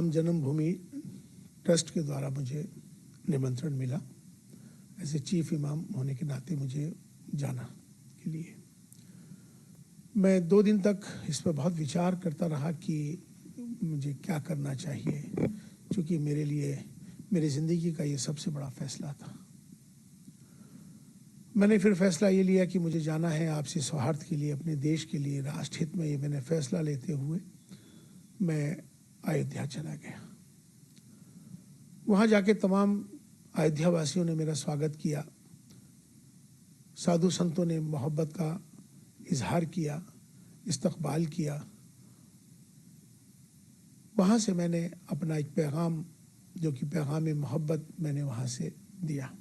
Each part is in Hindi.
राम जन्मभूमि ट्रस्ट के द्वारा मुझे निमंत्रण मिला, ऐसे चीफ इमाम होने के नाते मुझे जाना के लिए। मैं 2 दिन तक इस पर बहुत विचार करता रहा कि मुझे क्या करना चाहिए, क्योंकि मेरे लिए मेरी ज़िंदगी का ये सबसे बड़ा फैसला था। मैंने फिर फैसला ये लिया कि मुझे जाना है आपसी सौहार्द के लिए, अपने देश के लिए, राष्ट्र हित में। ये मैंने फैसला लेते हुए मैं अयोध्या चला गया। वहाँ जाके तमाम अयोध्या वासियों ने मेरा स्वागत किया, साधु संतों ने मोहब्बत का इजहार किया, इस्तकबाल किया। वहाँ से मैंने अपना एक पैगाम, जो कि पैगाम मोहब्बत, मैंने वहाँ से दिया।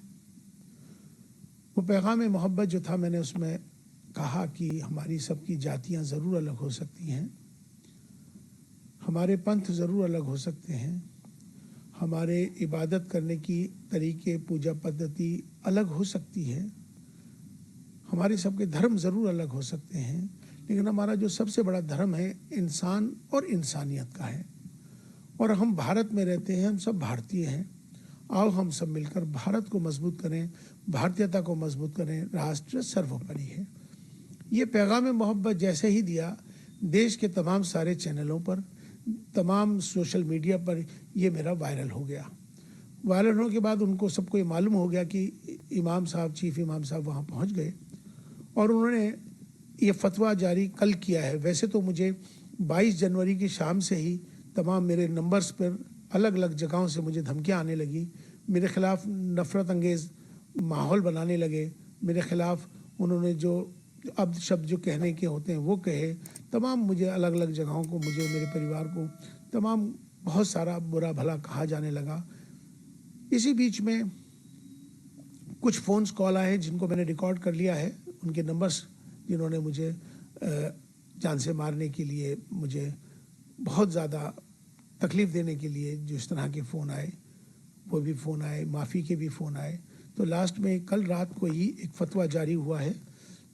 वो पैगाम मोहब्बत जो था, मैंने उसमें कहा कि हमारी सबकी जातियाँ ज़रूर अलग हो सकती हैं, हमारे पंथ ज़रूर अलग हो सकते हैं, हमारे इबादत करने की तरीके, पूजा पद्धति अलग हो सकती है, हमारे सबके धर्म ज़रूर अलग हो सकते हैं, लेकिन हमारा जो सबसे बड़ा धर्म है इंसान और इंसानियत का है। और हम भारत में रहते हैं, हम सब भारतीय हैं। आओ हम सब मिलकर भारत को मजबूत करें, भारतीयता को मजबूत करें, राष्ट्र सर्वोपरि है। ये पैगाम मोहब्बत जैसे ही दिया, देश के तमाम सारे चैनलों पर, तमाम सोशल मीडिया पर ये मेरा वायरल हो गया। वायरल होने के बाद उनको सबको ये मालूम हो गया कि इमाम साहब, चीफ इमाम साहब वहाँ पहुँच गए और उन्होंने ये फतवा जारी कल किया है। वैसे तो मुझे 22 जनवरी की शाम से ही तमाम मेरे नंबर्स पर अलग अलग जगहों से मुझे धमकियाँ आने लगी, मेरे ख़िलाफ़ नफ़रत अंगेज़ माहौल बनाने लगे, मेरे ख़िलाफ़ उन्होंने जो अब शब्द जो कहने के होते हैं वो कहे, तमाम मुझे अलग अलग जगहों को, मुझे, मेरे परिवार को तमाम बहुत सारा बुरा भला कहा जाने लगा। इसी बीच में कुछ फ़ोन्स कॉल आए जिनको मैंने रिकॉर्ड कर लिया है, उनके नंबर्स, जिन्होंने मुझे जान से मारने के लिए, मुझे बहुत ज़्यादा तकलीफ़ देने के लिए जो इस तरह के फ़ोन आए, वो भी फ़ोन आए, माफ़ी के भी फ़ोन आए। तो लास्ट में कल रात को ही एक फ़तवा जारी हुआ है,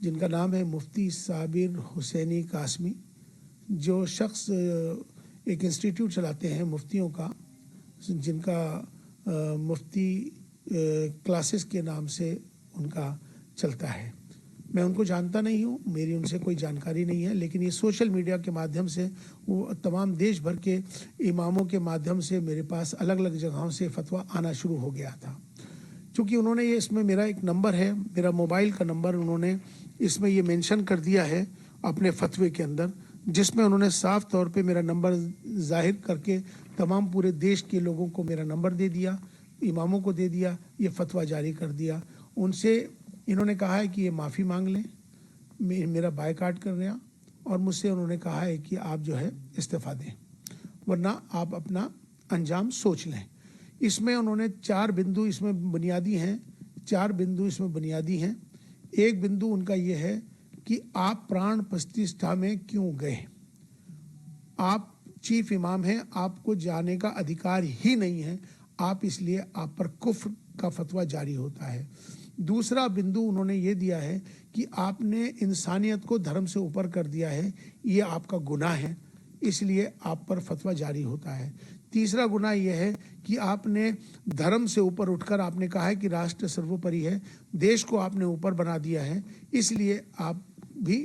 जिनका नाम है मुफ्ती साबिर हुसैनी कासमी, जो शख्स एक इंस्टीट्यूट चलाते हैं मुफ्तियों का, जिनका मुफ्ती क्लासेस के नाम से उनका चलता है। मैं उनको जानता नहीं हूँ, मेरी उनसे कोई जानकारी नहीं है, लेकिन ये सोशल मीडिया के माध्यम से, वो तमाम देश भर के इमामों के माध्यम से मेरे पास अलग अलग जगहों से फतवा आना शुरू हो गया था। क्योंकि उन्होंने ये, इसमें मेरा एक नंबर है, मेरा मोबाइल का नंबर उन्होंने इसमें ये मेंशन कर दिया है अपने फतवे के अंदर, जिसमें उन्होंने साफ तौर पे मेरा नंबर जाहिर करके तमाम पूरे देश के लोगों को मेरा नंबर दे दिया, इमामों को दे दिया, ये फतवा जारी कर दिया। उनसे इन्होंने कहा है कि ये माफ़ी मांग लें, मेरा बायकाट कर रहे हैं, और मुझसे उन्होंने कहा है कि आप जो है इस्तीफ़ा दें, वरना आप अपना अंजाम सोच लें। इसमें उन्होंने 4 बिंदु इसमें बुनियादी हैं, 4 बिंदु इसमें बुनियादी हैं। एक बिंदु उनका ये है कि आप प्राण प्रतिष्ठा में क्यों गए, आप चीफ इमाम हैं, आपको जाने का अधिकार ही नहीं है, आप इसलिए आप पर कुफ्र का फतवा जारी होता है। दूसरा बिंदु उन्होंने ये दिया है कि आपने इंसानियत को धर्म से ऊपर कर दिया है, ये आपका गुनाह है, इसलिए आप पर फतवा जारी होता है। तीसरा गुनाह यह है कि आपने धर्म से ऊपर उठकर आपने कहा है कि राष्ट्र सर्वोपरि है, देश को आपने ऊपर बना दिया है, इसलिए आप भी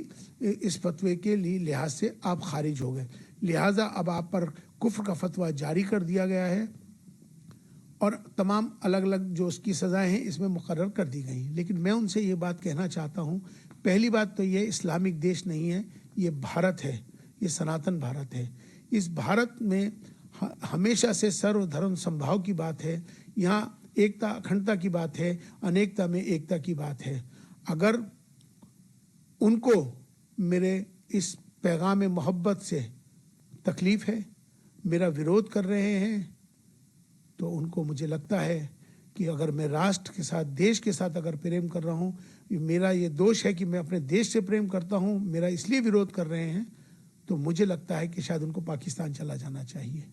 इस फतवे के लिहाज से आप खारिज हो गए। लिहाजा अब आप पर कुफ्र का फतवा जारी कर दिया गया है और तमाम अलग अलग जो उसकी सज़ाएं हैं इसमें मुकर्रर कर दी गई। लेकिन मैं उनसे ये बात कहना चाहता हूँ, पहली बात तो ये इस्लामिक देश नहीं है, ये भारत है, ये सनातन भारत है। इस भारत में हमेशा से सर्वधर्म समभाव की बात है, यहाँ एकता अखंडता की बात है, अनेकता में एकता की बात है। अगर उनको मेरे इस पैगाम मोहब्बत से तकलीफ़ है, मेरा विरोध कर रहे हैं, तो उनको, मुझे लगता है कि अगर मैं राष्ट्र के साथ, देश के साथ अगर प्रेम कर रहा हूँ, मेरा ये दोष है कि मैं अपने देश से प्रेम करता हूँ, मेरा इसलिए विरोध कर रहे हैं, तो मुझे लगता है कि शायद उनको पाकिस्तान चला जाना चाहिए।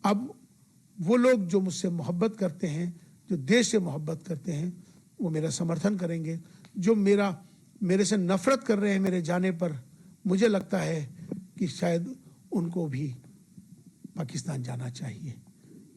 अब वो लोग जो मुझसे मोहब्बत करते हैं, जो देश से मोहब्बत करते हैं, वो मेरा समर्थन करेंगे। जो मेरे से नफ़रत कर रहे हैं मेरे जाने पर, मुझे लगता है कि शायद उनको भी पाकिस्तान जाना चाहिए।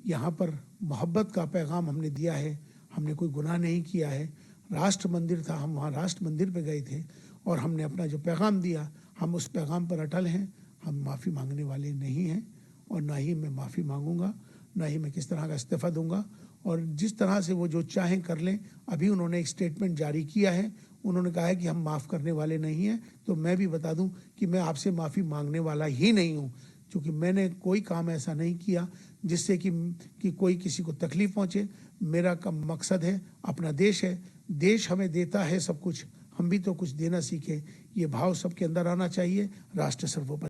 यहाँ पर मोहब्बत का पैगाम हमने दिया है, हमने कोई गुनाह नहीं किया है। राष्ट्र मंदिर था, हम वहाँ राष्ट्र मंदिर पे गए थे और हमने अपना जो पैगाम दिया, हम उस पैगाम पर अटल हैं। हम माफ़ी मांगने वाले नहीं हैं और ना ही मैं माफ़ी मांगूंगा, ना ही मैं किस तरह का इस्तीफ़ा दूंगा। और जिस तरह से वो जो चाहें कर लें। अभी उन्होंने एक स्टेटमेंट जारी किया है, उन्होंने कहा है कि हम माफ़ करने वाले नहीं हैं। तो मैं भी बता दूं कि मैं आपसे माफ़ी मांगने वाला ही नहीं हूं, क्योंकि मैंने कोई काम ऐसा नहीं किया जिससे कि कोई किसी को तकलीफ पहुंचे। मेरा का मकसद है, अपना देश है, देश हमें देता है सब कुछ, हम भी तो कुछ देना सीखें। ये भाव सबके अंदर आना चाहिए। राष्ट्र सर्वोपरि।